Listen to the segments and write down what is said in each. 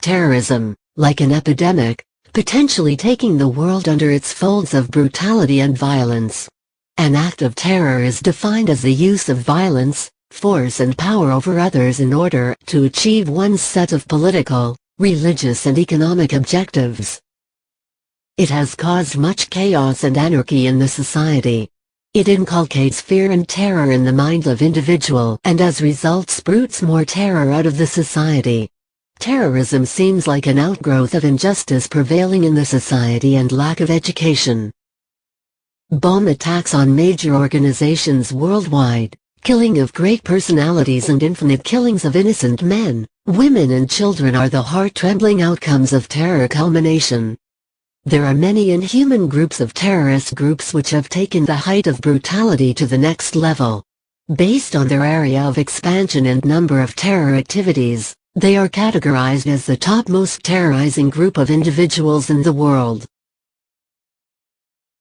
terrorism, like an epidemic, potentially taking the world under its folds of brutality and violence. An act of terror is defined as the use of violence, force and power over others in order to achieve one's set of political, religious and economic objectives. It has caused much chaos and anarchy in the society. It inculcates fear and terror in the mind of individual and as result sprouts more terror out of the society. Terrorism seems like an outgrowth of injustice prevailing in the society and lack of education. Bomb attacks on major organizations worldwide, killing of great personalities and infinite killings of innocent men, women and children are the heart-trembling outcomes of terror culmination. There are many inhuman groups of terrorist groups which have taken the height of brutality to the next level. Based on their area of expansion and number of terror activities, they are categorized as the top most terrorizing group of individuals in the world.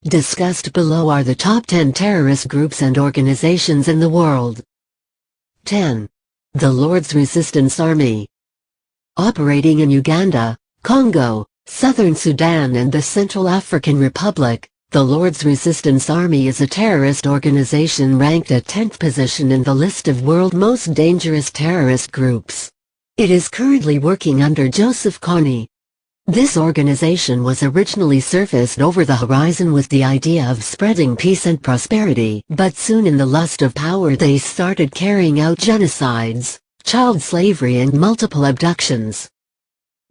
Discussed below are the top 10 terrorist groups and organizations in the world. 10. The Lord's Resistance Army. Operating in Uganda, Congo, Southern Sudan and the Central African Republic, the Lord's Resistance Army is a terrorist organization ranked at 10th position in the list of world's most dangerous terrorist groups. It is currently working under Joseph Kony. This organization was originally surfaced over the horizon with the idea of spreading peace and prosperity, but soon in the lust of power they started carrying out genocides, child slavery and multiple abductions.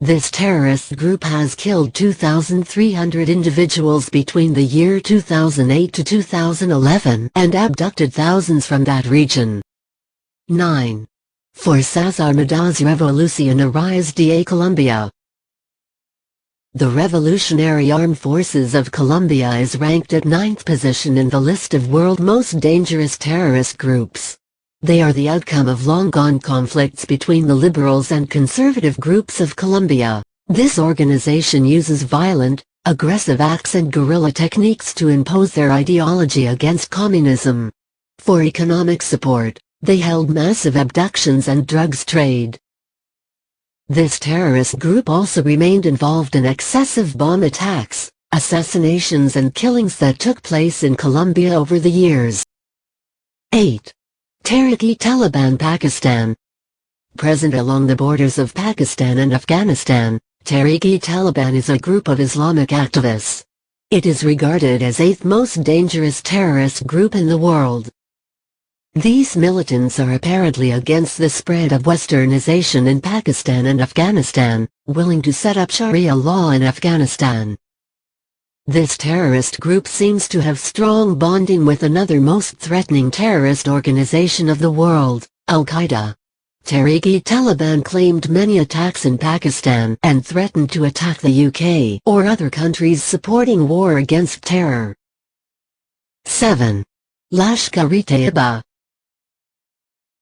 This terrorist group has killed 2,300 individuals between the year 2008 to 2011 and abducted thousands from that region. 9. Fuerzas Armadas Revolucionarias de Colombia. The Revolutionary Armed Forces of Colombia is ranked at 9th position in the list of world's most dangerous terrorist groups. They are the outcome of long-gone conflicts between the liberals and conservative groups of Colombia. This organization uses violent, aggressive acts and guerrilla techniques to impose their ideology against communism. For economic support, they held massive abductions and drugs trade. This terrorist group also remained involved in excessive bomb attacks, assassinations and killings that took place in Colombia over the years. 8. Tehrik-e-Taliban Pakistan. Present along the borders of Pakistan and Afghanistan, Tehrik-e-Taliban is a group of Islamic activists. It is regarded as 8th most dangerous terrorist group in the world. These militants are apparently against the spread of westernization in Pakistan and Afghanistan, willing to set up Sharia law in Afghanistan. This terrorist group seems to have strong bonding with another most threatening terrorist organization of the world, Al-Qaeda. Tehrik-e-Taliban claimed many attacks in Pakistan and threatened to attack the UK or other countries supporting war against terror. 7. Lashkar-e-Taiba.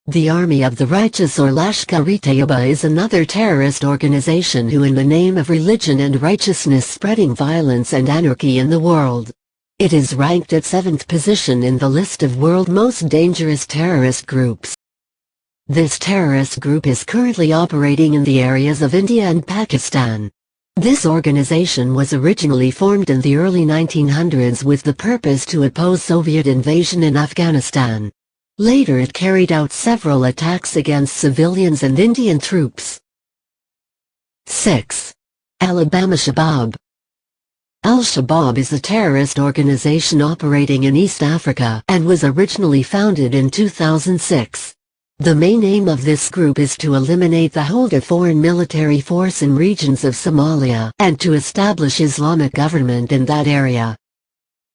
The Army of the Righteous or Lashkar-e-Taiba is another terrorist organization who in the name of religion and righteousness spreading violence and anarchy in the world. It is ranked at 7th position in the list of world's most dangerous terrorist groups. This terrorist group is currently operating in the areas of India and Pakistan. This organization was originally formed in the early 1900s with the purpose to oppose Soviet invasion in Afghanistan. Later it carried out several attacks against civilians and Indian troops. 6. Alabama Shabaab. Al-Shabaab is a terrorist organization operating in East Africa and was originally founded in 2006. The main aim of this group is to eliminate the hold of foreign military force in regions of Somalia and to establish Islamic government in that area.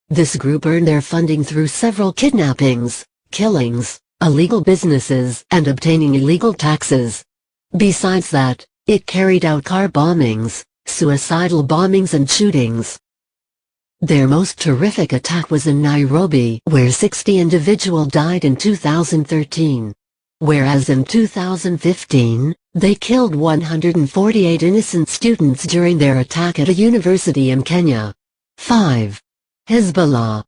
This group earned their funding through several kidnappings, killings, illegal businesses, and obtaining illegal taxes. Besides that, it carried out car bombings, suicidal bombings and shootings. Their most terrific attack was in Nairobi, where 60 individuals died in 2013. Whereas in 2015, they killed 148 innocent students during their attack at a university in Kenya. 5. Hezbollah.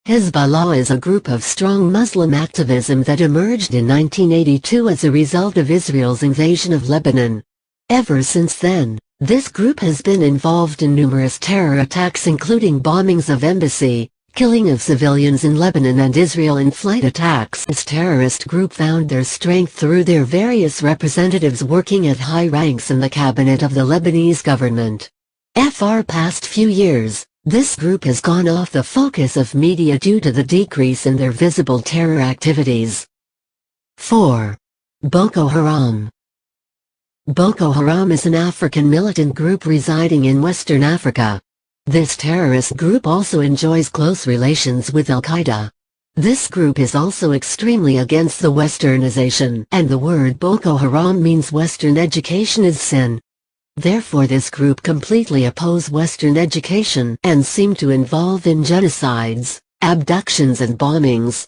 Hezbollah is a group of strong Muslim activism that emerged in 1982 as a result of Israel's invasion of Lebanon. Ever since then, this group has been involved in numerous terror attacks including bombings of embassy, killing of civilians in Lebanon and Israel and flight attacks. This terrorist group found their strength through their various representatives working at high ranks in the cabinet of the Lebanese government. For past few years, this group has gone off the focus of media due to the decrease in their visible terror activities. 4. Boko Haram. Boko Haram is an African militant group residing in Western Africa. This terrorist group also enjoys close relations with Al-Qaeda. This group is also extremely against the Westernization, and the word Boko Haram means Western education is sin. Therefore this group completely oppose Western education and seem to involve in genocides, abductions and bombings.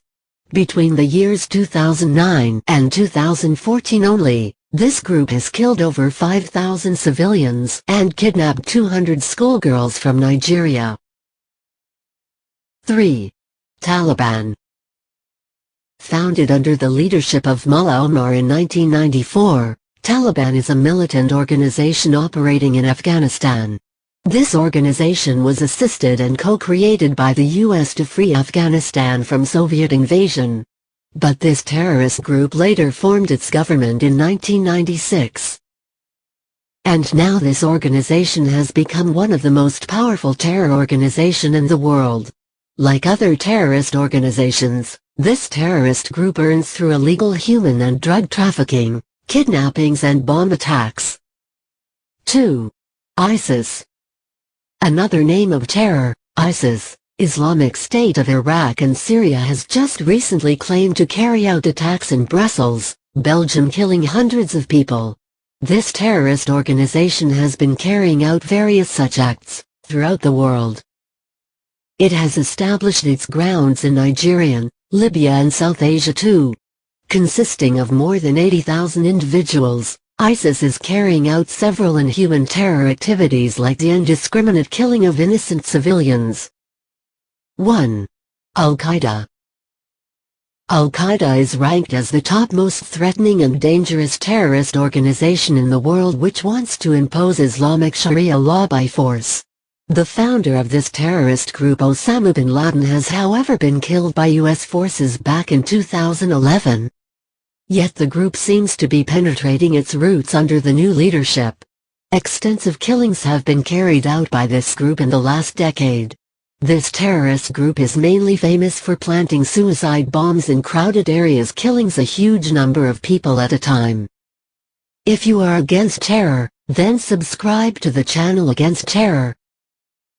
Between the years 2009 and 2014 only, this group has killed over 5,000 civilians and kidnapped 200 schoolgirls from Nigeria. 3. Taliban. Founded under the leadership of Mullah Omar in 1994, Taliban is a militant organization operating in Afghanistan. This organization was assisted and co-created by the US to free Afghanistan from Soviet invasion. But this terrorist group later formed its government in 1996. And now this organization has become one of the most powerful terror organizations in the world. Like other terrorist organizations, this terrorist group earns through illegal human and drug trafficking, kidnappings and bomb attacks. 2. ISIS. Another name of terror, ISIS, Islamic State of Iraq and Syria has just recently claimed to carry out attacks in Brussels, Belgium, killing hundreds of people. This terrorist organization has been carrying out various such acts throughout the world. It has established its grounds in Nigeria, Libya and South Asia too. Consisting of more than 80,000 individuals, ISIS is carrying out several inhuman terror activities like the indiscriminate killing of innocent civilians. 1. Al-Qaeda. Al-Qaeda is ranked as the top most threatening and dangerous terrorist organization in the world which wants to impose Islamic Sharia law by force. The founder of this terrorist group, Osama bin Laden, has however been killed by US forces back in 2011. Yet the group seems to be penetrating its roots under the new leadership. Extensive killings have been carried out by this group in the last decade. This terrorist group is mainly famous for planting suicide bombs in crowded areas, killing a huge number of people at a time. If you are against terror, then subscribe to the channel Against Terror,